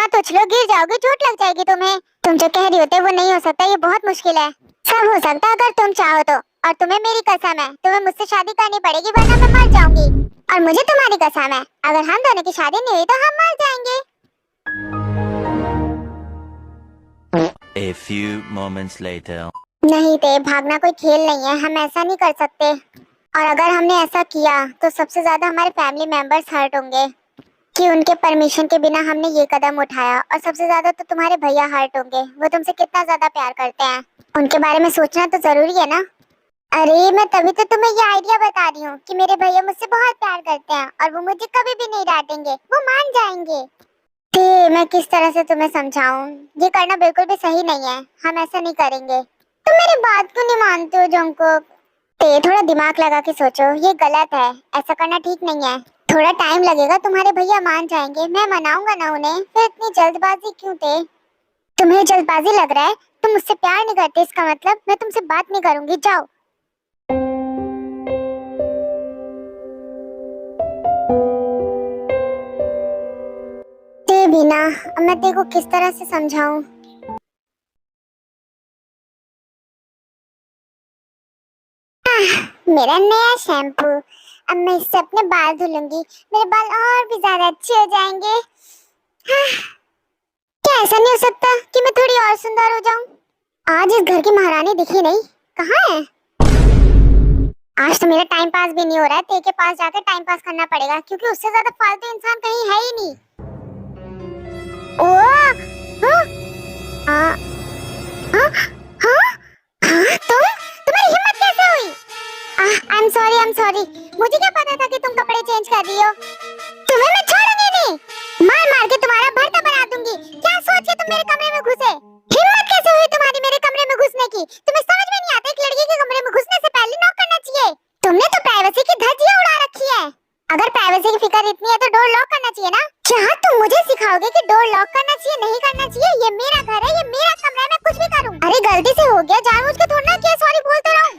मत उछलो, गिर जाओगे, चोट लग जाएगी तुम्हें। तुम जो कह रही होते वो नहीं हो सकता, ये बहुत मुश्किल है। सब हो सकता है अगर तुम चाहो तो। और तुम्हें मेरी कसम है, तुम्हें मुझसे शादी करनी पड़ेगी वरना मैं मर जाऊंगी। और मुझे तुम्हारी कसम है, अगर हम दोनों की शादी नहीं हुई तो हम मर जाएंगे। A few moments later. नहीं ते, भागना कोई खेल नहीं है, हम ऐसा नहीं कर सकते। और अगर हमने ऐसा किया तो सबसे ज्यादा हमारे फैमिली मेंबर्स हर्ट होंगे कि उनके परमिशन के बिना हमने ये कदम उठाया। और सबसे ज्यादा तो तुम्हारे भैया हर्ट होंगे, वो तुमसे कितना ज्यादा प्यार करते हैं, उनके बारे में सोचना तो जरूरी है ना। अरे मैं तभी तो तुम्हें ये आइडिया बता रही हूँ कि मेरे भैया मुझसे बहुत प्यार करते हैं और वो मुझे कभी भी नहीं डांटेंगे, वो मान जाएंगे। ते, मैं किस तरह से तुम्हें समझाऊं, ये करना बिल्कुल भी सही नहीं है, हम ऐसा नहीं करेंगे। तुम मेरी बात क्यों नहीं मानते हो जंकुक? ते, थोड़ा दिमाग लगा के सोचो, ये गलत है, ऐसा करना ठीक नहीं है। थोड़ा टाइम लगेगा, तुम्हारे भैया मान जाएंगे, मैं मनाऊंगा ना उन्हें, फिर इतनी जल्दबाजी क्यों थे? तुम्हें जल्दबाजी लग रहा है? तुम मुझसे प्यार नहीं करते इसका मतलब मैं तुमसे बात नहीं करूंगी, जाओ। ते बिना, अब मैं तेरे को किस तरह से समझाऊं? मेरा नया शैम्पू, अब मैं इससे अपने बाल धुलूंगी, मेरे बाल और भी ज्यादा अच्छे हो जाएंगे। क्या ऐसा नहीं हो सकता कि मैं थोड़ी और सुंदर हो जाऊं? आज इस घर की महारानी दिखी नहीं, कहाँ है? आज तो मेरा टाइम पास भी नहीं हो रहा है, तेरे के पास जाकर टाइम पास करना पड़ेगा क्योंकि उससे ज्यादा फालतू इंसान कहीं है ही नहीं। ओह, हाँ, हाँ, हाँ, हाँ, हाँ, तुम्हारी हिम्मत कैसे हुई? आई एम सॉरी, मुझे क्या पता था कि तुम कपड़े चेंज कर रही हो। तुम्हें मैं छोड़ूंगी नहीं, मार मार के तुम्हारा भरता बना दूंगी। क्या सोच के तुम मेरे कमरे में घुसे? हिम्मत कैसे हुई तुम्हारी मेरे कमरे में घुसने की? तुम्हें समझ में नहीं आता एक लड़की के कमरे में घुसने से पहले नॉक करना चाहिए। तुमने तो प्राइवेसी की धज्जियां उड़ा रखी है। अगर प्राइवेसी की फिक्र इतनी है तो डोर लॉक करना चाहिए ना। क्या तुम मुझे सिखाओगे कि डोर लॉक करना चाहिए नहीं करना चाहिए? ये मेरा घर है, ये मेरा कमरा है, मैं कुछ भी करूं। अरे गलती से हो गया, जानबूझ के थोड़ा ना किया, सॉरी बोलते रहो।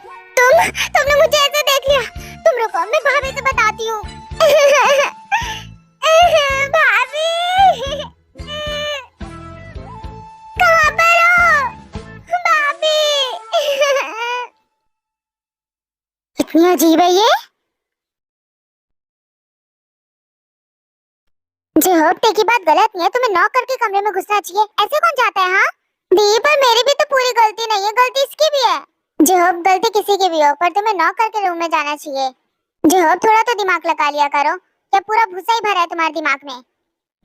तुमने मुझे ऐसे देख लिया। तुम रुको, मैं भाभी से बताती हूँ। भाभी, कहाँ पर हो? भाभी। इतनी अजीब है ये। जी होप की बात गलत नहीं है, तुम्हें नॉक करके कमरे में घुसना चाहिए, ऐसे कौन चाहता है? हाँ दी, पर मेरी भी तो पूरी गलती नहीं है, गलती इसकी भी है। जी होप गलती किसी की भी हो, पर तुम्हें नॉक करके रूम में जाना चाहिए। जी होप थोड़ा तो दिमाग लगा लिया करो, क्या पूरा भूसा ही भरा है तुम्हारे दिमाग में?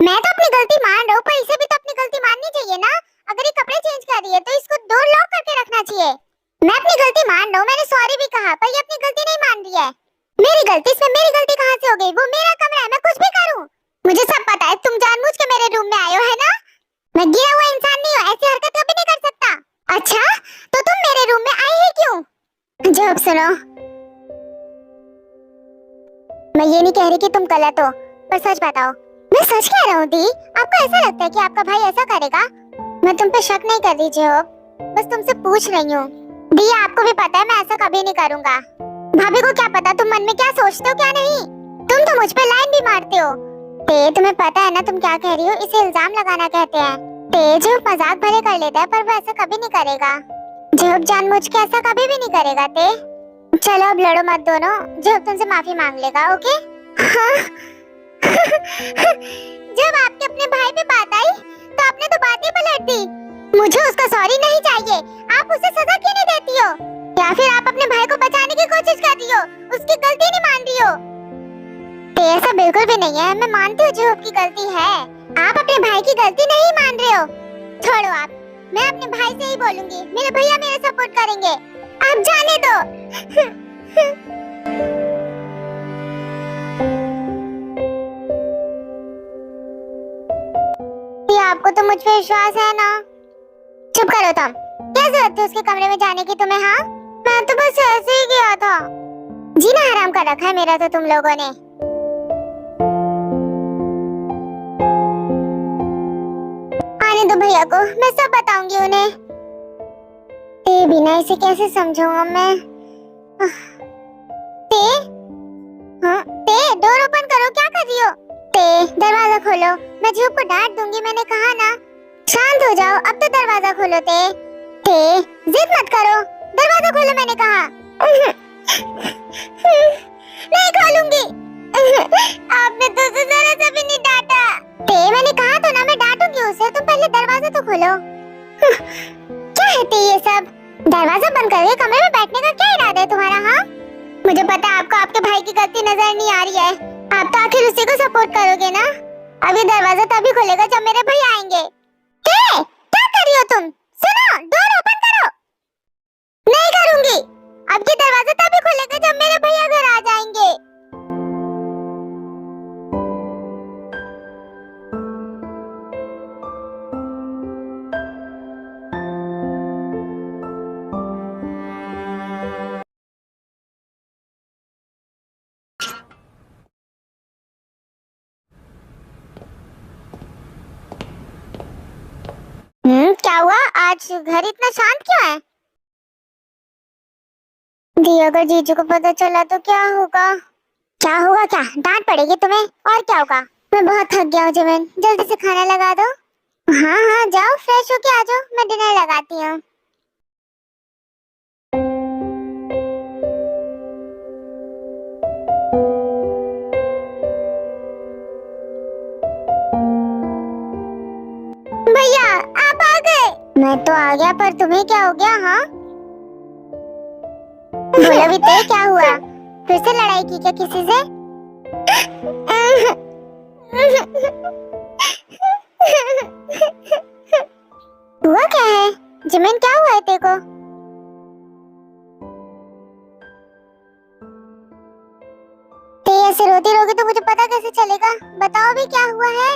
मैं तो अपनी गलती मान रहा हूँ, पर इसे भी तो अपनी गलती माननी चाहिए ना। अगर ये कपड़े चेंज कर रही है तो इसको डोर लॉक करके रखना चाहिए। मैं अपनी गलती मान रहा हूँ, मैंने सॉरी भी कहा, पर ये अपनी गलती नहीं मान रही है। मेरी गलती, इसमें मेरी गलती कहाँ से हो गई? वो मेरा कमरा है, मैं कुछ भी करूँ। मुझे सब पता है, तुम जानबूझ के मेरे रूम में आए हो, है ना? मैं गिरा हुआ इंसान नहीं हूँ, ऐसी हरकत कभी नहीं कर सकता। अच्छा, तो तुम मेरे रूम में आई ही क्यों? जब सुनो, मैं ये नहीं कह रही कि तुम गलत हो, पर सच बताओ। मैं सच कह रहा हूँ दी, आपको ऐसा लगता है कि आपका भाई ऐसा करेगा? मैं तुम पे शक नहीं कर रही जो, बस तुमसे पूछ रही हूँ। दी, आपको भी पता है मैं ऐसा कभी नहीं करूँगा। भाभी को क्या पता तुम मन में क्या सोचते हो क्या नहीं? तुम तो मुझ पे लाइन भी मारते हो। ते, तुम्हें पता है ना तुम क्या कह रही हो? इसे इल्जाम लगाना कहते हैं। ते, जो मजाक भले कर लेता है पर वो ऐसा कभी नहीं करेगा। जो जानबूझ के ऐसा कभी भी नहीं करेगा। ते, चलो अब लड़ो मत दोनों, जो तुमसे माफी मांग लेगा, ओके? हाँ। जब आपके अपने भाई पे बात आई तो आपने तो बात ही पलट दी। मुझे उसका सॉरी नहीं चाहिए, आप उसे सजा क्यों नहीं देती हो? या फिर आप अपने भाई को बचाने की कोशिश कर रही हो, उसकी गलती नहीं मान रही हो? तो ऐसा बिल्कुल भी नहीं है, मैं मानती हूँ जो आपकी गलती है, आप अपने भाई की गलती नहीं मान रहे हो। छोड़ो आप, मैं अपने भाई से ही बोलूंगी, मेरे भैया मेरे सपोर्ट करेंगे, आप जाने दो। आपको तो मुझ पे विश्वास है ना? चुप करो तुम, क्या जरूरत थी उसके कमरे में जाने की तुम्हें? हाँ, मैं तो बस ऐसे ही गया था। जीना हराम कर रखा है मेरा तो तुम लोगों ने। आने दो भैया को, मैं सब बताऊंगी उन्हें। ते, बिना इसे कैसे समझाऊंगा मैं? ते, हाँ ते, डोर ओपन करो, क्या कर रही हो? ते, दरवाजा खोलो, मैं झूप को डांट दूंगी, मैंने कहा ना। शांत हो जाओ, अब तो दरवाजा खोलो। ते जिद मत करो, दरवाजा खोलो, मैंने कहा। नहीं खोलूंगी। आपने तो उसे जरा सा भी नहीं डांटा। ते मैंने कहा तो ना, मैं डांटूंगी उसे, तुम पहले दरवाजा तो खोलो। क्या है ते ये सब? दरवाजा बंद करके कमरे में बैठने का क्या इरादा है तुम्हारा? हाँ, मुझे पता है आपको आपके भाई की गलती नजर नहीं आ रही है, आप तो आखिर उसी को सपोर्ट करोगे ना। अब ये दरवाजा तभी खुलेगा जब मेरे भैया आएंगे। क्या कर रही हो तुम? सुनो, डोर ओपन करो। नहीं करूंगी। अब ये दरवाजा तभी खुलेगा जब मेरे भैया घर आ जाएंगे। क्या हुआ? आज घर इतना शांत क्यों है? दी, अगर जीजू को पता चला तो क्या होगा? क्या होगा? क्या डांट पड़ेगी तुम्हें? और क्या होगा? मैं बहुत थक गया हूँ जिमिन, जल्दी से खाना लगा दो। हाँ हाँ, जाओ फ्रेश होके आ जाओ, मैं डिनर लगाती हूँ। भैया आप आ गए? मैं तो आ गया, पर तुम्हें क्या हो गया? हाँ बोलो भी तो, क्या हुआ? फिर से लड़ाई की क्या किसी से? हुआ क्या है जिमिन? क्या हुआ है तेरे को? ते ऐसे रोती रहोगी तो मुझे पता कैसे चलेगा? बताओ भी, क्या हुआ है?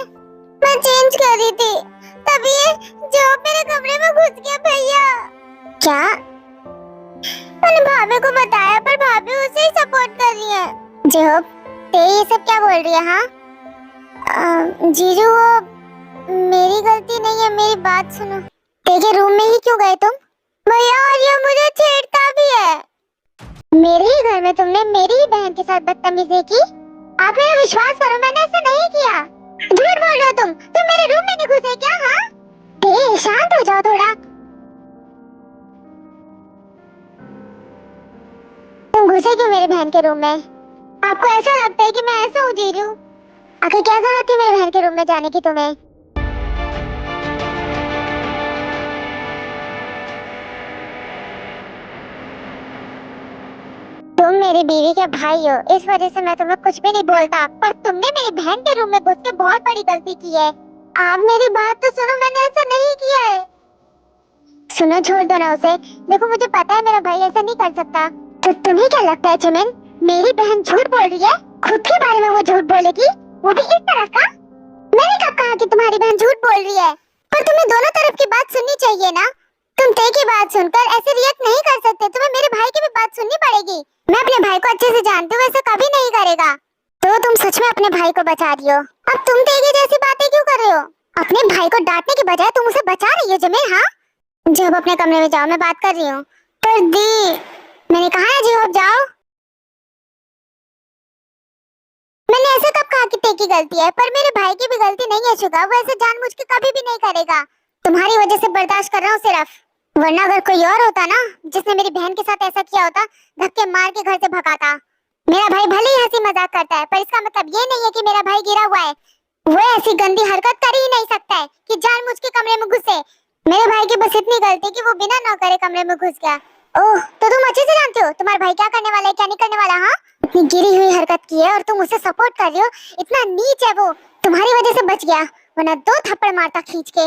मैं चेंज कर रही थी, तभी ये जो मेरे कमरे में घुस गया। भैया क्या? मैंने भाभी को बताया, पर भाभी उसे ही सपोर्ट कर रही है। जेहोब, ते ये सब क्या बोल रही है? हाँ जीजू, वो मेरी गलती नहीं है, मेरी बात सुनो। ते के रूम में ही क्यों गए तुम? भैया, और ये मुझे छेड़ता भी है। मेरे ही घर में तुमने मेरी ही बहन के साथ बदतमीजी की? आप मेरा विश्वास करो, मैंने ऐसा नहीं किया। झूठ बोल रहे हो तुम मेरे रूम में नहीं घुसे क्या? हाँ ते, शांत हो जाओ थोड़ा। तुम घुसे क्यों मेरी बहन के रूम में? आपको ऐसा लगता है कि मैं ऐसा हूँ जी रही हूँ? आखिर क्या जरूरत थी मेरे बहन के रूम में जाने की तुम्हें? तुम मेरी बीवी के भाई हो, इस वजह से मैं तुम्हें कुछ भी नहीं बोलता, पर तुमने मेरी बहन के रूम में घुस के बहुत बड़ी गलती की है। आप मेरी बात तो सुनो, मैंने ऐसा नहीं किया है। सुनो, छोड़ दो ना उसे। देखो, मुझे पता है मेरा भाई ऐसा नहीं कर सकता। तो तुम्हें क्या लगता है जिमिन, मेरी बहन झूठ बोल रही है? खुद के बारे में वो झूठ बोलेगी, वो भी इस तरह का? मैंने कब कहा कि तुम्हारी बहन झूठ बोल रही है? पर तुम्हें दोनों तरफ की बात सुननी चाहिए ना। तुम ते की बात सुनकर ऐसे रिएक्ट नहीं कर सकते, तुम्हें मेरे भाई की भी बात सुननी पड़ेगी। मैं अपने भाई को अच्छे से जानती हूँ, ऐसा कभी नहीं करेगा। तो तुम सच में अपने भाई को बचा रही हो? अब तुम ते की जैसी बातें क्यों कर रहे हो? अपने भाई को डांटने की बजाय तुम उसे बचा रही हो जिमिन। हाँ, जब अपने कमरे में जाओ, मैं बात कर रही हूँ। पर दी, मैंने कहा है जी, अब जाओ। मैंने ऐसे कब कहा कि ते की गलती है? पर मेरे भाई की भी गलती नहीं है शुगा, वो ऐसे जानबूझ के कभी भी नहीं करेगा। तुम्हारी वजह से बर्दाश्त कर रहा हूँ सिर्फ, वरना अगर कोई और होता ना जिसने मेरी बहन के साथ ऐसा किया होता, धक्के मार के घर से भगाता। मेरा भाई भले ही हंसी मजाक करता है, पर इसका मतलब ये नहीं है कि मेरा भाई गिरा हुआ है। वो ऐसी गंदी हरकत कर ही नहीं सकता है कि जानबूझ के कमरे में घुसे। मेरे भाई की बस इतनी गलती कि वो बिना नौकरे कमरे में घुस गया। ओह, तो तुम अच्छे से जानते हो तुम्हारा भाई क्या करने वाला है, क्या नहीं करने वाला। हाँ, इतनी गिरी हुई हरकत की है और तुम उसे सपोर्ट कर रही हो। इतना नीच है वो, तुम्हारी वजह से बच गया, वरना 2 थप्पड़ मारता खींच के।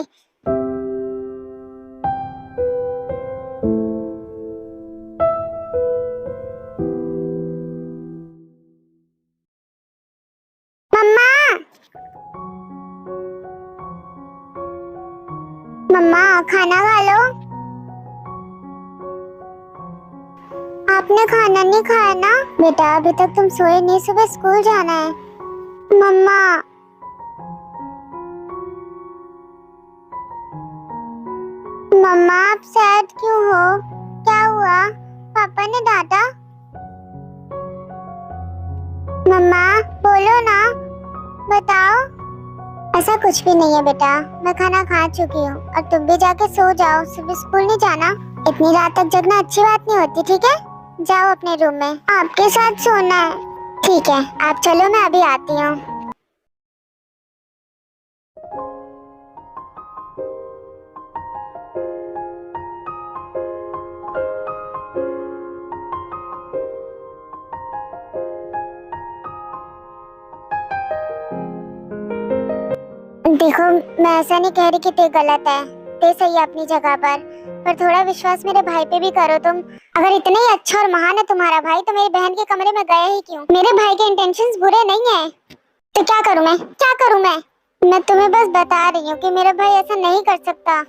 मम्मा, मम्मा खाना खा लो। आपने खाना नहीं खाया ना? बेटा अभी तक तुम सोए नहीं, सुबह स्कूल जाना है। मम्मा, मम्मा आप सैड क्यों हो? क्या हुआ? पापा ने डांटा? मम्मा बोलो ना, बताओ। ऐसा कुछ भी नहीं है बेटा, मैं खाना खा चुकी हूँ और तुम भी जाके सो जाओ, सुबह स्कूल नहीं जाना। इतनी रात तक जगना अच्छी बात नहीं होती, ठीक है? जाओ अपने रूम में, आपके साथ सोना है। ठीक है, आप चलो, मैं अभी आती हूँ। देखो, मैं ऐसा नहीं कह रही कि ते गलत है, ते सही है अपनी जगह पर थोड़ा विश्वास मेरे भाई पे भी करो तुम। अगर इतना ही अच्छा और महान है तुम्हारा भाई तो मेरी बहन के कमरे में गया ही क्यों? मेरे भाई के इंटेंशंस बुरे नहीं है, तो क्या करूं मैं, क्या करूं मैं तुम्हें बस बता रही हूँ कि मेरा भाई ऐसा नहीं कर सकता।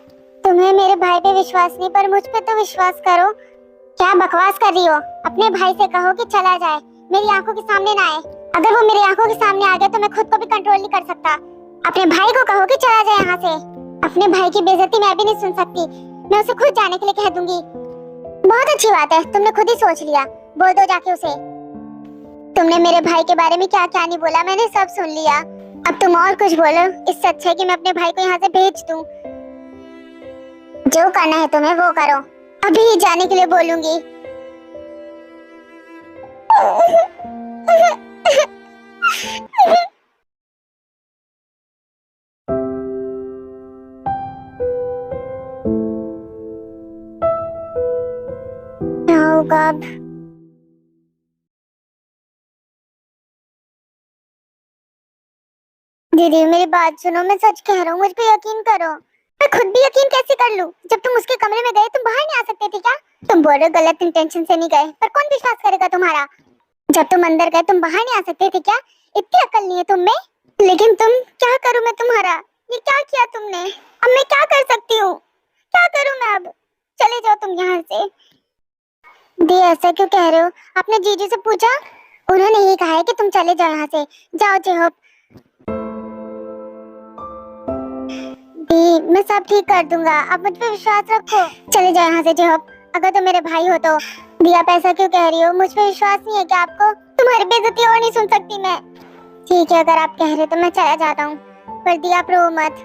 तुम्हें मेरे भाई पे विश्वास नहीं, पर मुझ पे तो विश्वास करो। क्या बकवास कर रही हो? अपने भाई से कहो कि चला जाए, मेरी आंखों के सामने ना आए। अगर वो मेरी आंखों के सामने आ गया तो मैं खुद को भी कंट्रोल नहीं कर सकता। अपने भाई को कहो कि चला जाए यहाँ से। अपने भाई की बेइज्जती मैं भी नहीं सुन सकती, मैं उसे खुद जाने के लिए कह दूंगी। बहुत अच्छी बात है, तुमने खुद ही सोच लिया, बोल दो जाके उसे। तुमने मेरे भाई के बारे में क्या क्या नहीं बोला, मैंने सब सुन लिया। अब तुम और कुछ बोलो, इससे अच्छा है कि मैं अपने भाई को यहाँ से भेज दूं। जो करना है तुम्हें वो करो, अभी ही जाने के लिए बोलूंगी। क्या होगा अब? दीदी मेरी बात सुनो, मैं सच कह रहा हूँ, मुझ पे यकीन करो। मैं खुद भी यकीन कैसे कर लूं? जब तुम उसके कमरे में गए तुम बाहर नहीं आ सकते थे क्या? तुम बोल रहे हो गलत इंटेंशन से नहीं गए, पर कौन विश्वास करेगा तुम्हारा? जब तुम अंदर गए तुम बाहर नहीं आ सकते थे क्या? इतनी अकल नहीं है तुम में? लेकिन तुम, क्या करूं मैं तुम्हारा? ये क्या किया तुमने? अब मैं क्या कर सकती हूँ? क्या करूं मैं अब? चले जाओ तुम यहाँ से। दी ऐसा क्यों कह रहे हो? आपने जीजू से पूछा? उन्होंने यही कहा है कि तुम चले जाओ यहाँ से। जाओ जेहोप। दी मैं सब ठीक कर दूंगा, आप मुझ पे विश्वास रखो। चले जाओ यहाँ से जेहोप। अगर तुम मेरे भाई हो तो। दी आप ऐसा क्यों कह रही हो? मुझ पे विश्वास नहीं है क्या आपको? तुम्हारी बेइज्जती और नहीं सुन सकती मैं। ठीक है, अगर आप कह रहे तो मैं चला जाता हूँ, पर दी आप रो मत।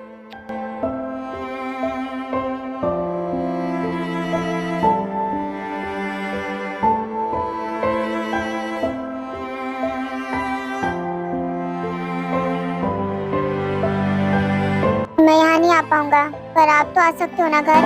मैं यहाँ नहीं आ पाऊंगा, पर आप तो आ सकते हो ना घर।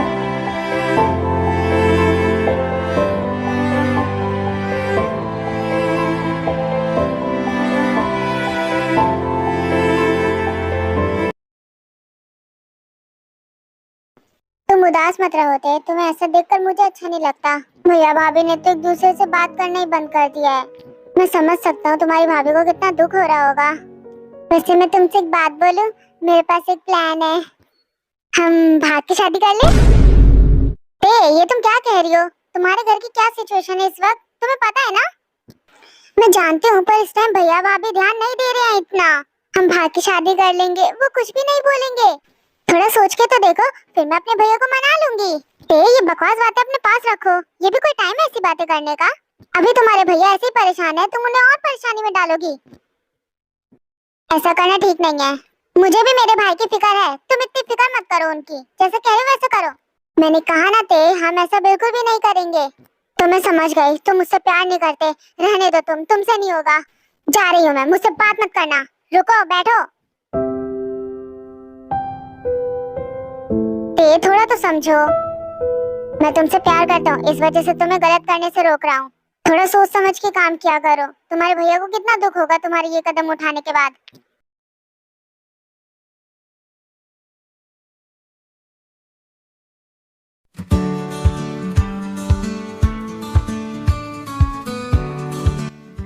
तुम उदास मत रहो थे, तुम्हें ऐसा देखकर मुझे अच्छा नहीं लगता। भैया भाभी ने तो एक दूसरे से बात करना ही बंद कर दिया है। मैं समझ सकता हूँ तुम्हारी भाभी को कितना दुख हो रहा होगा। वैसे मैं तुमसे एक बात बोलूं, मेरे पास एक प्लान है। हम भाग की शादी कर ले? ये तुम क्या कह रही हो? तुम्हारे घर की क्या सिचुएशन है इस वक्त, तुम्हें पता है ना? मैं जानती हूँ, पर इस टाइम भैया भाभी ध्यान नहीं दे रहे हैं इतना। हम भाग की शादी कर लेंगे, वो कुछ भी नहीं बोलेंगे। थोड़ा सोच के तो देखो, फिर मैं अपने भैया को मना लूंगी। ये बकवास बातें अपने पास रखो, ये भी कोई टाइम है ऐसी बातें करने का? अभी तुम्हारे भैया ऐसे ही परेशान है, तुम उन्हें और परेशानी में डालोगी। ऐसा करना ठीक नहीं है। मुझे भी मेरे भाई की फिक्र है, तुम इतनी फिक्र मत करो उनकी। जैसे कह रहे हो वैसे करो। मैंने कहा ना ते, हम ऐसा बिल्कुल भी नहीं करेंगे। तो मैं समझ गई, तुम मुझसे प्यार नहीं करते। रहने दो, तुमसे नहीं होगा। जा रही हूँ मैं, मुझसे बात मत करना। रुको, बैठो। ते थोड़ा तो समझो, मैं तुमसे प्यार करता हूँ, इस वजह से तुम्हें गलत करने से रोक रहा हूँ। थोड़ा सोच समझ के काम किया करो। तुम्हारे भैया को कितना दुख होगा तुम्हारे ये कदम उठाने के बाद।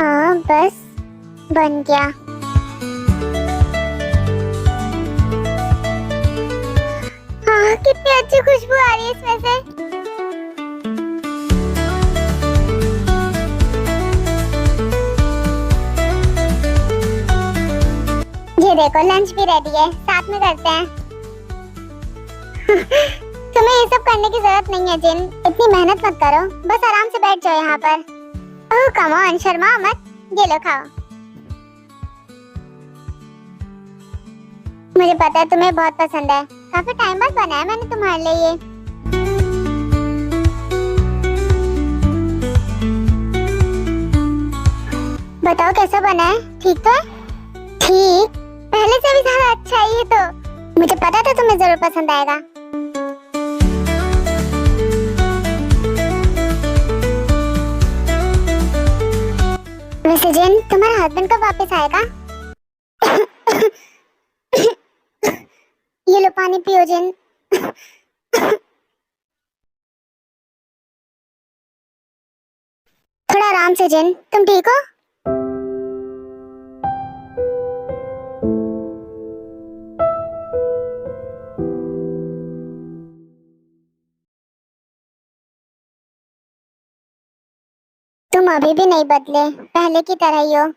हाँ बस बन गया। हाँ कितनी अच्छी खुशबू आ रही है इसमें से। ये देखो लंच भी रेडी है, साथ में करते हैं। तुम्हें ये सब करने की जरूरत नहीं है जिन, इतनी मेहनत मत करो, बस आराम से बैठ जाओ यहाँ पर। ओह कम ऑन, शर्मा मत। ये लो खाओ। मुझे पता है तुम्हें बहुत पसंद है, काफी टाइम बाद बनाया मैंने तुम्हारे लिए ये। बताओ कैसा बना है, ठीक तो है? ठीक, पहले से भी ज्यादा अच्छा है ये तो। मुझे पता था तुम्हें जरूर पसंद आएगा। वैसे जिन, तुम्हारा हस्बैंड कब वापस आएगा? ये लो पानी पियो जिन। थोड़ा आराम से जिन, तुम ठीक हो? तुम अभी भी नहीं बदले, पहले की तरह ही हो।